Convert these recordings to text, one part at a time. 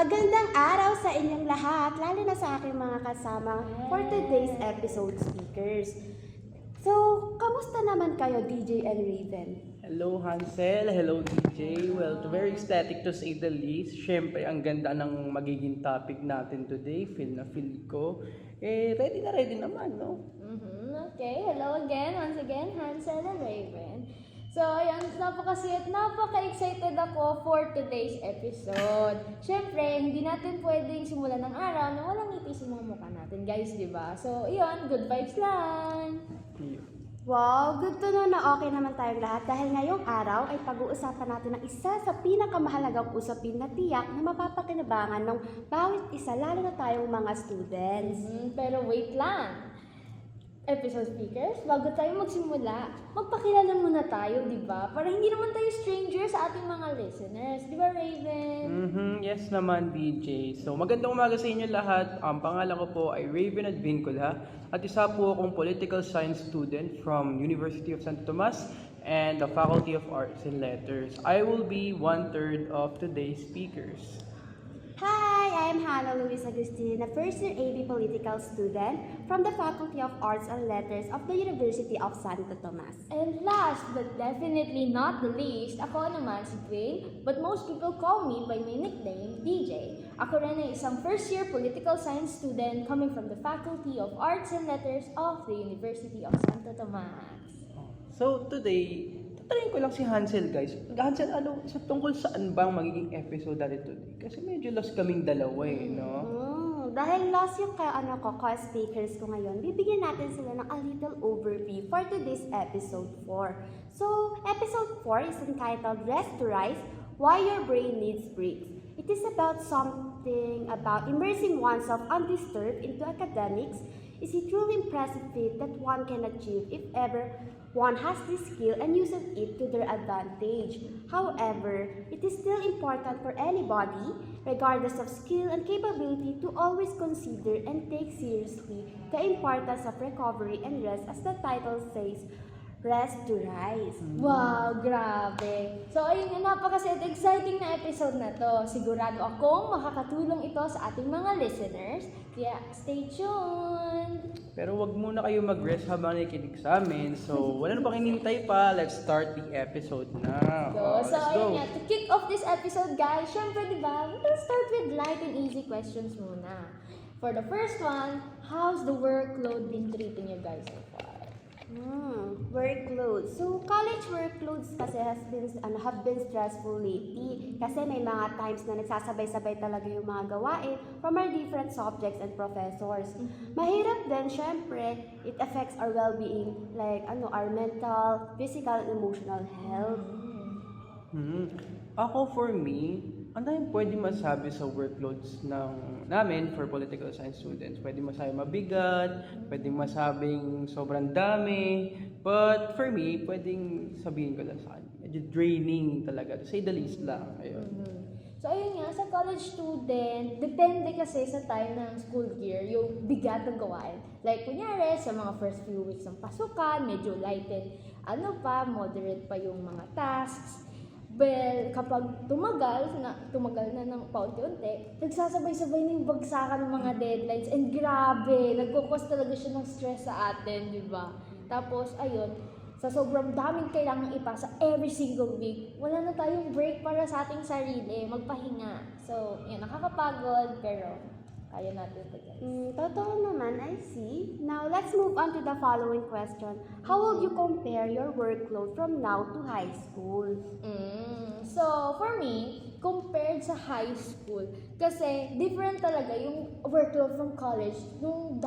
Magandang araw sa inyong lahat, lalo na sa aking mga kasama for today's episode speakers. So, kamusta naman kayo, DJ and Raven? Hello Hansel, hello DJ. Well, very ecstatic to say the least. Siyempre, ang ganda ng magiging topic natin today. Feel na feel ko. Ready na ready naman, no? Okay, hello again, once again, Hansel and Raven. So, ayan, napaka-excited ako for today's episode. Siyempre, hindi natin pwedeng simulan ng araw na walang ngiti sa mga mukha natin, guys, di ba? So, iyon, good vibes lang! Wow, good to know na okay naman tayong lahat dahil ngayong araw ay pag-uusapan natin ang isa sa pinakamahalagang usapin na tiyak na mapapakinabangan ng bawat isa, lalo na tayong mga students. Pero wait lang! Episode speakers, bago tayo magsimula, magpakilala muna tayo, di ba? Para hindi naman tayo stranger sa ating mga listeners. Di ba, Raven? Yes naman, DJ. So, magandang umaga sa inyo lahat. Ang pangalan ko po ay Raven Advincula at isa po akong political science student from University of Santo Tomas and the Faculty of Arts and Letters. I will be 1/3 of today's speakers. Hi, I am Hannah Luis Agustin, a first-year AB political student from the Faculty of Arts and Letters of the University of Santo Tomas. And last but definitely not the least, ako naman si Dwayne, but most people call me by my nickname, DJ. Ako rin ay isang first-year political science student coming from the Faculty of Arts and Letters of the University of Santo Tomas. So, today, tatanungin ko lang si Hansel, guys. Hansel, tungkol saan bang magiging episode natin today? Kasi medyo lost kaming dalawa no? Dahil lost yung co-speakers ko ngayon, bibigyan natin sila ng a little overview for today's episode 4. So, episode 4 is entitled Rest to Rise, Why Your Brain Needs Breaks. It is about something about immersing oneself undisturbed into academics. Is a truly impressive feat that one can achieve if ever one has this skill and uses it to their advantage. However, it is still important for anybody, regardless of skill and capability, to always consider and take seriously the importance of recovery and rest, as the title says, Rest to Rise. Wow, grabe! So ayun nga, exciting na episode na to. Sigurado akong makakatulong ito sa ating mga listeners. Kaya stay tuned! Pero wag muna kayo mag-rest habang nakikinig sa amin. So, wala na pang hinintay pa. Let's start the episode na. So ayun nga, to kick off this episode, guys, syempre diba, we'll start with light and easy questions muna. For the first one, how's the workload been treating you guys so far? Workload. So, college workloads kasi have been stressful lately. Kasi may mga times na nagsasabay-sabay talaga yung mga gawain from our different subjects and professors. Mahirap din, syempre, it affects our well-being, like our mental, physical, and emotional health. Ako, for me, ang daming pwede masabi sa workloads namin for political science students. Pwede masabi mabigat, pwede masabing sobrang dami. But for me, pwedeng sabihin ko lang sa kanya, medyo draining talaga. To say the least lang. Ayun. So ayun nga, sa college student, depende kasi sa time ng school year, yung bigat ng gawain. Like kunyari, sa mga first few weeks ng pasukan, medyo lighted, moderate pa yung mga tasks. Well, kapag tumagal na ng paunti-unti, nagsasabay-sabay na yung bagsakan ng mga deadlines. And grabe, nagkukos talaga siya ng stress sa atin, di ba? Tapos, ayun, sa sobrang daming kailangang ipasa every single week, wala na tayong break para sa ating sarili, magpahinga. So, yun, nakakapagod, pero kaya natin ito, guys. Totoo naman, I see. Now, let's move on to the following question. How will you compare your workload from now to high school? So, for me, compared sa high school, kasi different talaga yung workload from college nung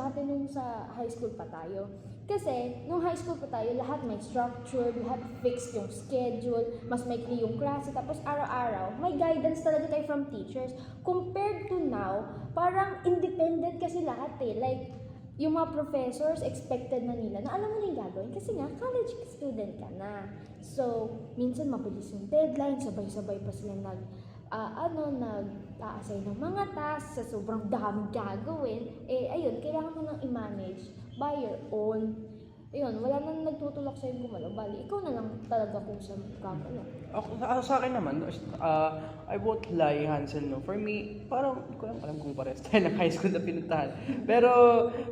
sa high school pa tayo. Kasi, nung high school pa tayo, lahat may structure, lahat fixed yung schedule, mas maikli yung klase, tapos araw-araw, may guidance talaga tayo from teachers. Compared to now, parang independent kasi lahat Like, yung mga professors, expected na nila na alam mo na yung gagawin kasi nga, college student ka na. So, minsan mabilis yung deadline, sabay-sabay pa sila nag-a-assign ng mga tasks sa sobrang daming gagawin. Ayun, kailangan mo nang i-manage by your own. ayun, wala nang nagtutulak sa'yo gumalaw. Bali, ikaw na lang talaga kung saan gagalaw. Sa akin naman, I won't lie, Hansel, no? For me, parang, hindi ko lang alam kung pares tayo ng high school na pinuntahan. Pero,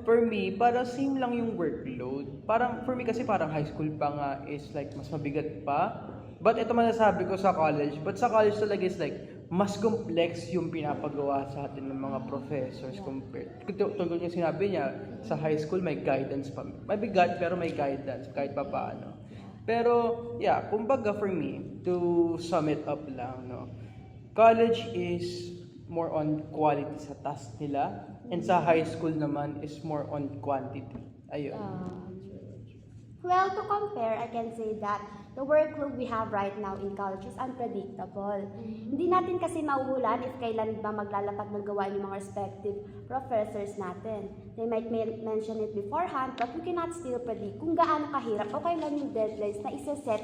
for me, parang same lang yung workload. Parang, for me kasi parang high school pa nga is like, mas mabigat pa. But ito man nasabi ko sa college. But sa college talaga is like, mas complex yung pinapagawa sa atin ng mga professors compared. Tungkol yung sinabi niya, sa high school may guidance pa. May bigat pero may guidance kahit pa paano. Pero, yeah, kumbaga for me, to sum it up lang, no, college is more on quality sa task nila, and sa high school naman is more on quantity. Ayun. Well, to compare, I can say that the workload we have right now in college is unpredictable. Hindi natin kasi mauhulan if kailan ba maglalapag ng gawain yung mga respective professors natin. They might mention it beforehand, but we cannot still predict kung gaano kahirap o kailan yung deadlines na isa-set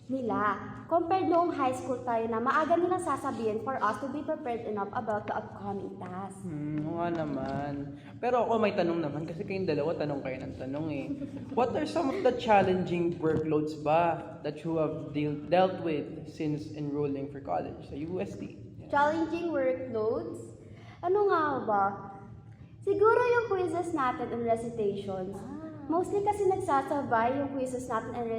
nila. Compared noong high school tayo na maaga nilang sasabihin for us to be prepared enough about the upcoming task. Oo nga naman. Pero ako may tanong naman kasi kayong dalawa tanong kayo ng tanong eh. What are some of the challenging workloads ba that you have dealt with since enrolling for college sa UST? Challenging workloads? Ano nga ba? Siguro yung quizzes natin and recitations. Mostly kasi nagsasabay yung quizzes natin and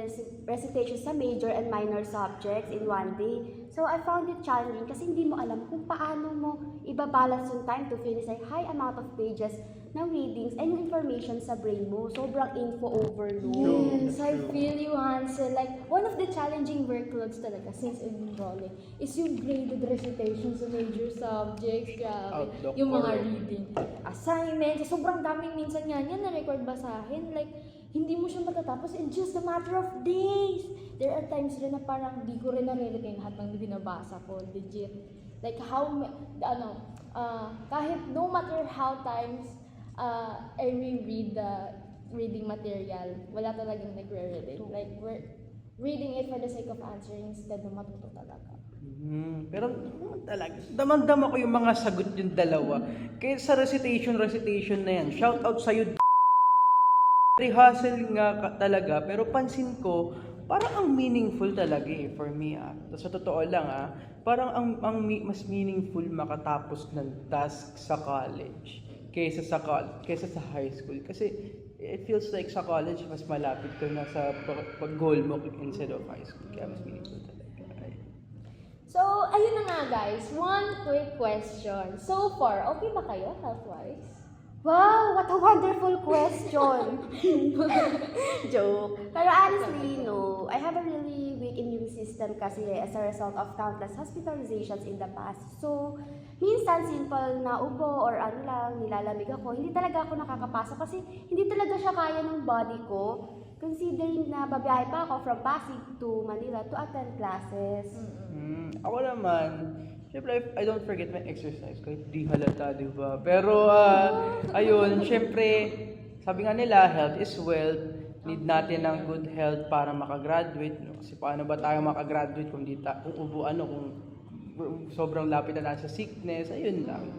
recitations sa major and minor subjects in one day. So I found it challenging kasi hindi mo alam kung paano mo ibabalance yung time to finish a high amount of pages ng readings and yung information sa brain mo. Sobrang info overload. Yes, I feel you, Hansel. Like, one of the challenging workloads talaga since enrolling is yung graded recitations sa major subjects. Grabe. Yung mga reading assignments. Sobrang daming minsan nga yan na-record basahin. Like, hindi mo siya matatapos in just a matter of days. There are times rin na parang di ko rin nare-retain lahat ng binabasa ko. Legit. Like, kahit no matter how times I reread the reading material, wala talagang nagre-relate. Like, we're reading it for the sake of answering instead na matuto talaga. Pero talaga, damang-dama ko yung mga sagot yung dalawa. Kaya sa recitation na yan, shout out sa'yo. Rehearsal nga talaga, pero pansin ko, parang ang meaningful talaga eh, for me Sa totoo lang parang mas meaningful makatapos ng task sa college kaysa sa high school. Kasi it feels like sa college, mas malapit ka na sa pag-goal mo instead of high school. Kaya mas meaningful talaga. So, ayun na nga guys, one quick question. So far, okay ba kayo health-wise? Wow, what a wonderful question! Joke. Pero honestly, no. I have a really weak immune system kasi as a result of countless hospitalizations in the past. So, minsan simple na ubo or ano lang, nilalamig ako. Hindi talaga ako nakakapasok kasi hindi talaga siya kaya ng body ko. Considering na babiyahe pa ako from Pasig to Manila to attend classes. Ako naman, syempre, I don't forget my exercise kahit di halata, di ba? Pero, ayun, syempre, sabi nga nila, health is wealth. Need natin ng good health para makagraduate. No? Kasi paano ba tayo makagraduate kung kung sobrang lapit na sa sickness, ayun lang.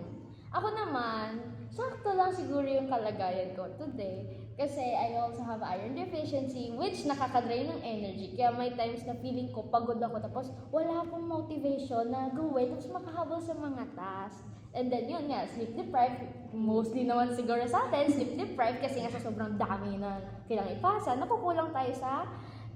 Ako naman, sakto lang siguro yung kalagayan ko today. Kasi I also have iron deficiency, which nakakadrain ng energy. Kaya may times na feeling ko pagod ako, tapos wala akong motivation na gawin, tapos makahabol sa mga tasks. And then yun nga, sleep deprived. Mostly naman siguro sa atin, sleep deprived kasi nga sa sobrang dami na kailangan ipasa, nakukulang tayo sa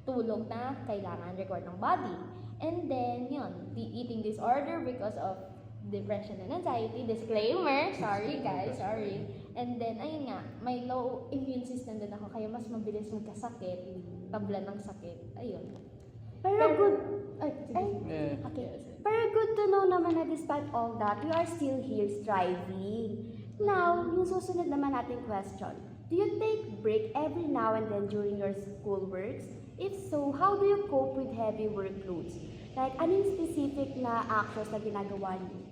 tulog na kailangan record ng body. And then yun, the eating disorder because of depression and anxiety. Disclaimer, sorry guys, sorry. And then, ayun nga, may low immune system din ako, kaya mas mabilis magkasakit, tabla ng sakit, ayun. Pero good, okay. Pero good to know naman na despite all that, you are still here striving. Now, yung susunod naman nating question. Do you take break every now and then during your school works? If so, how do you cope with heavy workloads? Like, anong specific na actions na ginagawa niyo?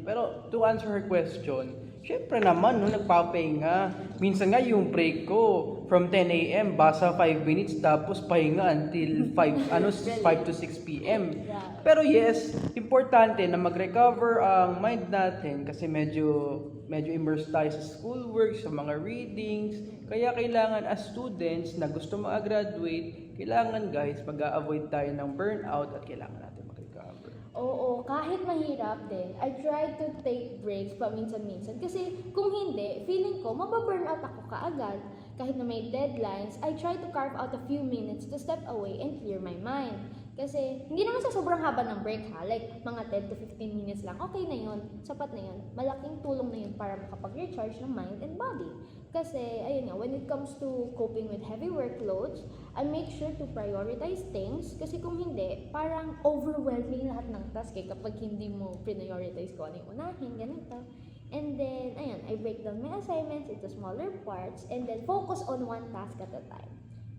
Pero to answer her question, syempre naman, no, nagpapahinga. Minsan nga yung break ko, from 10 a.m., basa 5 minutes, tapos pahinga until 5 to 6 p.m. Pero yes, importante na mag-recover ang mind natin kasi medyo immersed tayo sa schoolwork, sa mga readings. Kaya kailangan as students na gusto mag-graduate, kailangan guys, mag-a-avoid tayo ng burnout at kailangan natin mag-recover. Oo, kahit mahirap din, I try to take breaks paminsan-minsan. Kasi kung hindi, feeling ko, mababurnout ako kaagad. Kahit na may deadlines, I try to carve out a few minutes to step away and clear my mind. Kasi hindi naman sa sobrang haba ng break ha, like mga 10 to 15 minutes lang, okay na yun, sapat na yun. Malaking tulong na yun para makapag-recharge ng mind and body. Kasi, ayun nga, when it comes to coping with heavy workloads, I make sure to prioritize things. Kasi kung hindi, parang overwhelming lahat ng task eh, kapag hindi mo prioritize ko ano yung unahin, ganito. And then, ayun, I break down my assignments into smaller parts and then focus on one task at a time.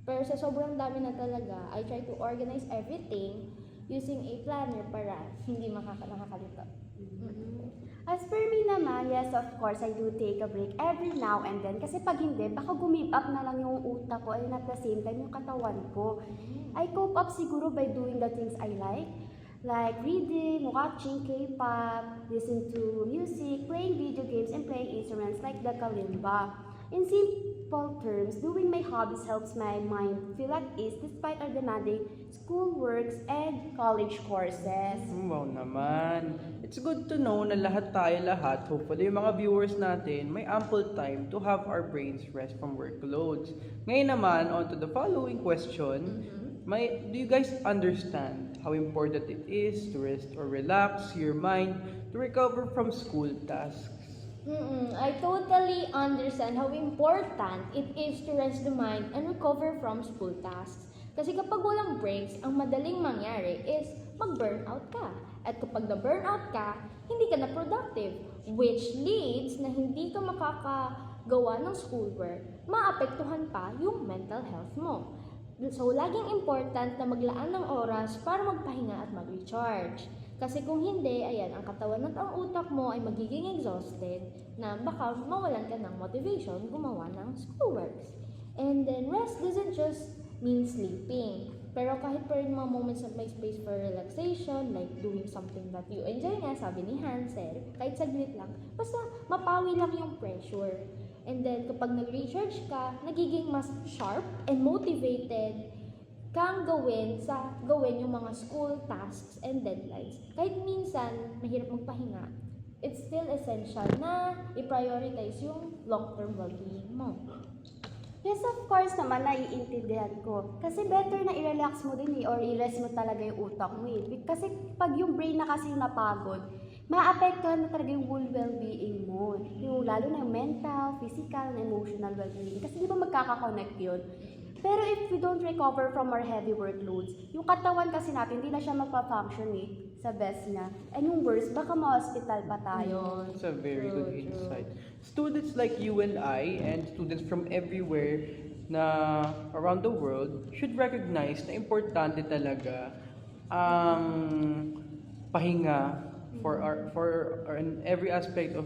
Pero sa sobrang dami na talaga, I try to organize everything using a planner para hindi nakakalito. As for me naman, yes, of course, I do take a break every now and then. Kasi pag hindi, baka gumip up na lang yung utak ko and at the same time yung katawan ko. I cope up siguro by doing the things I like reading, watching K-pop, listening to music, playing video games, and playing instruments like the kalimba. In simple terms, doing my hobbies helps my mind feel at ease despite our demanding schoolworks and college courses. Wow naman. It's good to know na lahat, hopefully yung mga viewers natin, may ample time to have our brains rest from workloads. Ngayon naman, on to the following question. Do you guys understand how important it is to rest or relax your mind to recover from school tasks? I totally understand how important it is to rest the mind and recover from school tasks. Kasi kapag walang breaks, ang madaling mangyari is mag-burnout ka. At kapag na-burnout ka, hindi ka na productive, which leads na hindi ka makakagawa ng schoolwork, maapektuhan pa yung mental health mo. So, laging important na maglaan ng oras para magpahinga at mag-recharge. Kasi kung hindi, ayan, ang katawan at ang utak mo ay magiging exhausted na baka mawalan ka ng motivation gumawa ng schoolworks. And then, rest doesn't just mean sleeping. Pero kahit pa rin mga moments na may space for relaxation, like doing something that you enjoy nga, sabi ni Hansel, kahit saglit lang, basta mapawi lang yung pressure. And then, kapag nag-recharge ka, nagiging mas sharp and motivated kang gawin yung mga school tasks and deadlines. Kahit minsan, mahirap magpahinga, it's still essential na i-prioritize yung long-term well-being mo. Yes, of course naman, naiintindihan ko. Kasi better na i-relax mo din or i-rest mo talaga yung utak mo Kasi pag yung brain na kasi napagod, maapektuhan na talaga yung whole well-being mo. Yung lalo na yung mental, physical, and emotional well-being. Kasi di ba magkakakonect yun? Pero if we don't recover from our heavy workloads, yung katawan kasi natin, hindi na siya magpa-function sa best niya. And yung worst, baka ma-hospital pa tayo. That's a very good insight. Students like you and I, and students from everywhere na around the world, should recognize na importante talaga ang pahinga for in every aspect of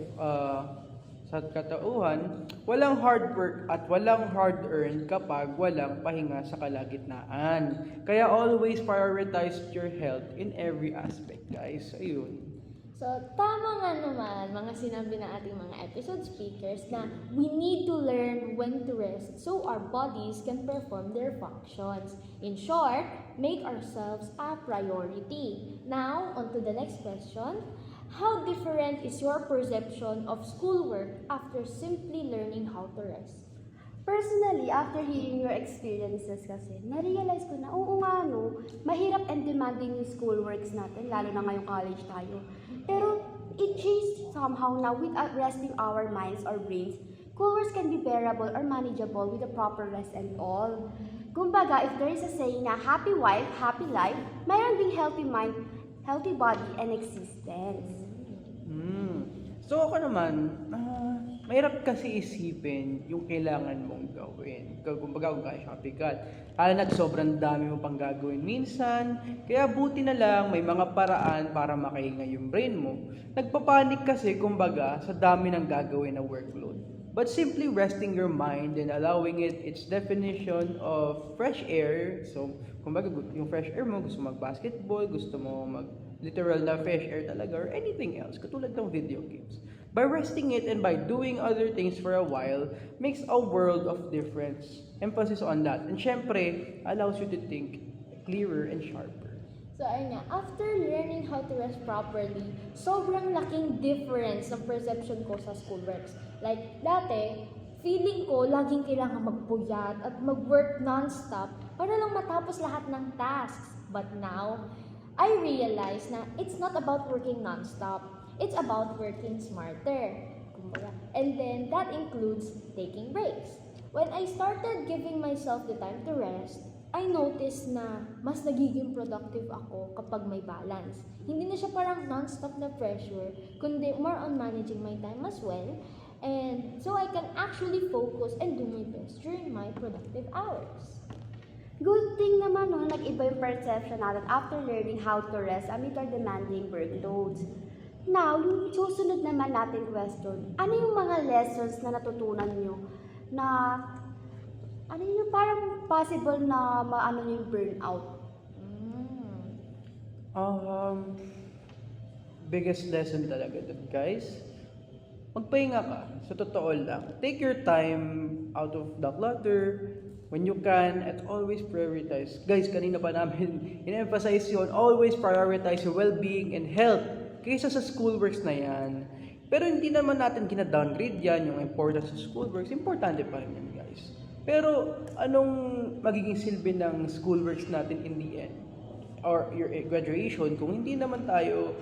sa katauhan. Walang hard work at walang hard earn kapag walang pahinga sa kalagitnaan. Kaya always prioritize your health in every aspect, guys. Ayun. So, tama nga naman mga sinabi ng ating mga episode speakers na we need to learn when to rest so our bodies can perform their functions. In short, make ourselves a priority. Now, on to the next question. How different is your perception of schoolwork after simply learning how to rest? Personally, after hearing your experiences kasi, na-realize ko na, oo nga no, mahirap and demanding yung schoolworks natin, lalo na ngayong college tayo. Pero, it changed somehow now with resting our minds or brains. Schoolworks can be bearable or manageable with the proper rest and all. Kumbaga, if there is a saying na happy wife, happy life, mayroon ding healthy mind, healthy body, and existence. So ako naman, mahirap kasi isipin yung kailangan mong gawin. Kumbaga kung kaya siya kapigat. Kala na sobrang dami mo pang gagawin minsan. Kaya buti na lang may mga paraan para makahinga yung brain mo. Nagpapanik kasi kumbaga sa dami ng gagawin na workload. But simply resting your mind and allowing it its definition of fresh air. So, kumbaga yung fresh air mo, gusto mo mag-basketball, gusto mo literal na fresh air talaga, or anything else, katulad ng video games. By resting it and by doing other things for a while, makes a world of difference. Emphasis on that. And syempre, allows you to think clearer and sharper. So ayun nga, after learning how to rest properly, sobrang laking difference ng perception ko sa schoolworks. Like, dati, feeling ko laging kailangan magpuyat at mag-work non-stop para lang matapos lahat ng tasks. But now, I realize na it's not about working non-stop. It's about working smarter. And then, that includes taking breaks. When I started giving myself the time to rest, I noticed na mas nagiging productive ako kapag may balance. Hindi na siya parang non-stop na pressure, kundi more on managing my time as well. And so I can actually focus and do my best during my productive hours. Good thing naman no, nag-iba yung perception natin after learning how to rest amid our demanding workloads. Now, yung susunod naman natin question, ano yung mga lessons na natutunan nyo na ano yung parang possible na maano nyo yung burnout? Biggest lesson talaga dun, guys. Magpahinga ka. Sa totoo lang. Take your time out of the clutter when you can and always prioritize. Guys, kanina pa namin in-emphasize yun. Always prioritize your well-being and health kaysa sa schoolworks na yan. Pero hindi naman natin kina-downgrade yan, yung importance sa schoolworks. Importante pa rin yan, guys. Pero anong magiging silbi ng schoolworks natin in the end? Or your graduation kung hindi naman natin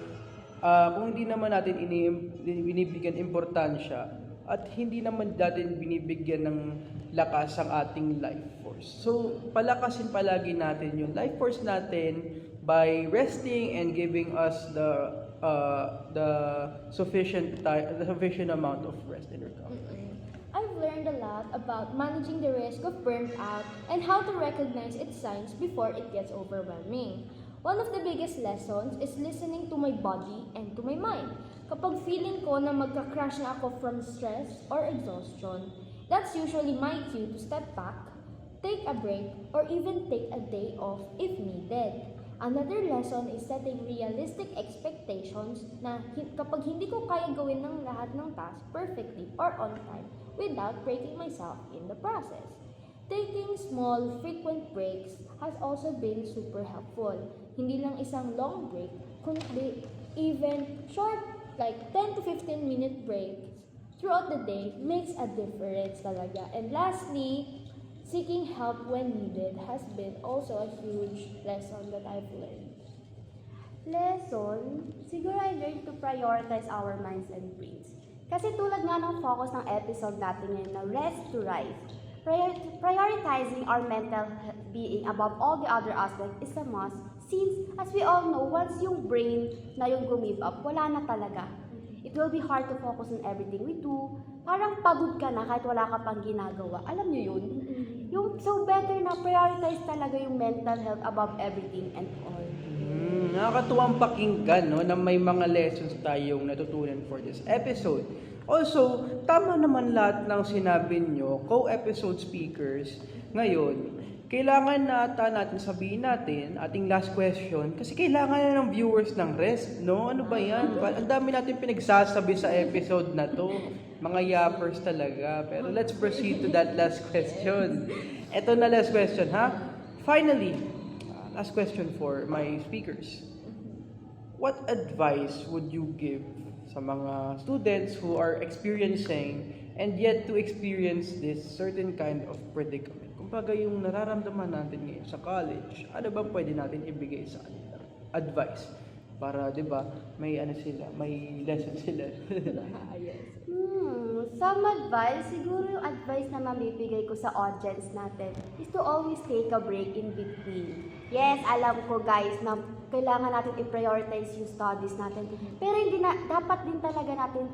binibigyan importansya at hindi naman natin binibigyan ng lakas ang ating life force. So, palakasin palagi natin yung life force natin by resting and giving us the sufficient amount of rest and recovery. I've learned a lot about managing the risk of burnout and how to recognize its signs before it gets overwhelming. One of the biggest lessons is listening to my body and to my mind. Kapag feeling ko na magka-crash na ako from stress or exhaustion, that's usually my cue to step back, take a break, or even take a day off if needed. Another lesson is setting realistic expectations na kapag hindi ko kaya gawin ng lahat ng tasks perfectly or on time without breaking myself in the process. Taking small, frequent breaks has also been super helpful. Hindi lang isang long break, kundi even short, like 10 to 15 minute breaks throughout the day makes a difference talaga. And lastly, seeking help when needed has been also a huge lesson that I've learned. Lesson? Siguro I learned to prioritize our minds and brains. Kasi tulad nga ng focus ng episode natin ngayon na rest to rise, prioritizing our mental being above all the other aspects is a must since, as we all know, once yung brain na yung give up, wala na talaga. It will be hard to focus on everything we do. Parang pagod ka na kahit wala ka pang ginagawa. Alam niyo yun? So better na prioritize talaga yung mental health above everything and all. Nakakatuwang pakinggan no, na may mga lessons tayong natutunan for this episode. Also, tama naman lahat ng sinabi nyo, co-episode speakers. Ngayon, kailangan natin sabihin natin, ating last question, kasi kailangan na ng viewers ng rest, no? Ano ba yan? Ang dami natin pinagsasabi sa episode na to. Mga yappers talaga. Pero let's proceed to that last question. Ito na last question, ha? Finally, last question for my speakers. What advice would you give sa mga students who are experiencing and yet to experience this certain kind of predicament? Kumbaga yung nararamdaman natin ngayon sa college, ano bang pwede natin ibigay sa kanila? Advice. Para, di ba, may lesson sila. Some advice, siguro yung advice na mabibigay ko sa audience natin is to always take a break in between. Yes, alam ko guys na kailangan natin i-prioritize yung studies natin. Pero dapat din talaga natin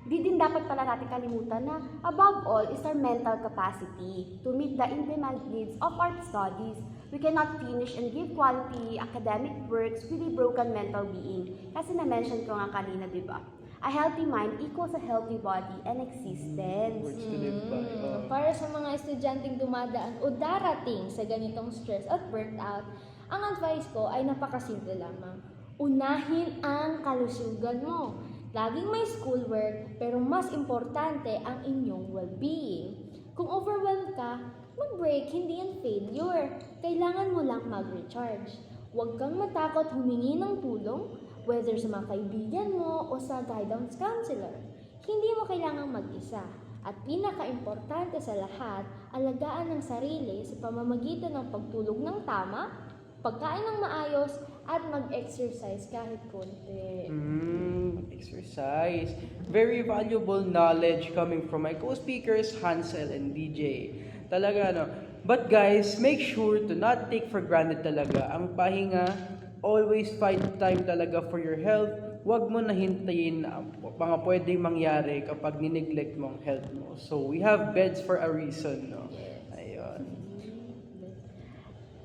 Di din dapat pala natin kalimutan na above all is our mental capacity to meet the in-demand needs of our studies. We cannot finish and give quality academic works with a broken mental being. Kasi na-mention ko nga kanina, di ba? A healthy mind equals a healthy body and existence. Words to live by. Para sa mga estudyanteng dumadaan o darating sa ganitong stress at burnout, ang advice ko ay napakasimple lamang. Unahin ang kalusugan mo. Laging may schoolwork, pero mas importante ang inyong well-being. Kung overwhelmed ka, mag-break, hindi yan failure. Kailangan mo lang mag-recharge. Huwag kang matakot humingi ng tulong, whether sa mga kaibigan mo o sa guidance counselor. Hindi mo kailangang mag-isa. At pinaka-importante sa lahat, alagaan ng sarili sa pamamagitan ng pagtulog ng tama, pagkain ng maayos, at mag-exercise kahit konti. Exercise. Very valuable knowledge coming from my co-speakers, Hansel and DJ. Talaga, no? But guys, make sure to not take for granted talaga ang pahinga. Always find time talaga for your health. Huwag mo na hintayin na mga pwedeng mangyari kapag nineglect mo ang health mo. So, we have beds for a reason, no? Ayun.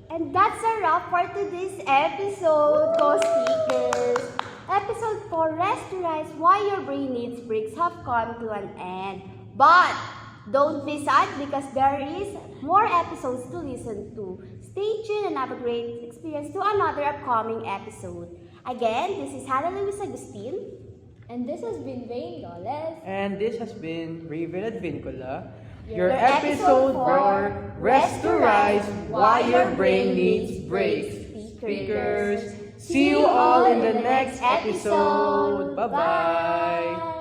And that's a wrap for today's episode, co-speakers. Episode 4, Rest to Rise, Why Your Brain Needs Breaks, have come to an end. But don't be sad because there is more episodes to listen to. Stay tuned and have a great experience to another upcoming episode. Again, this is Hannah Luis Agustin. And this has been Rain Doles. And this has been Raven Advincula, Your your episode for Rest to Rise, Why Your Brain Needs Breaks. Speakers, see you all in the next episode. Bye-bye.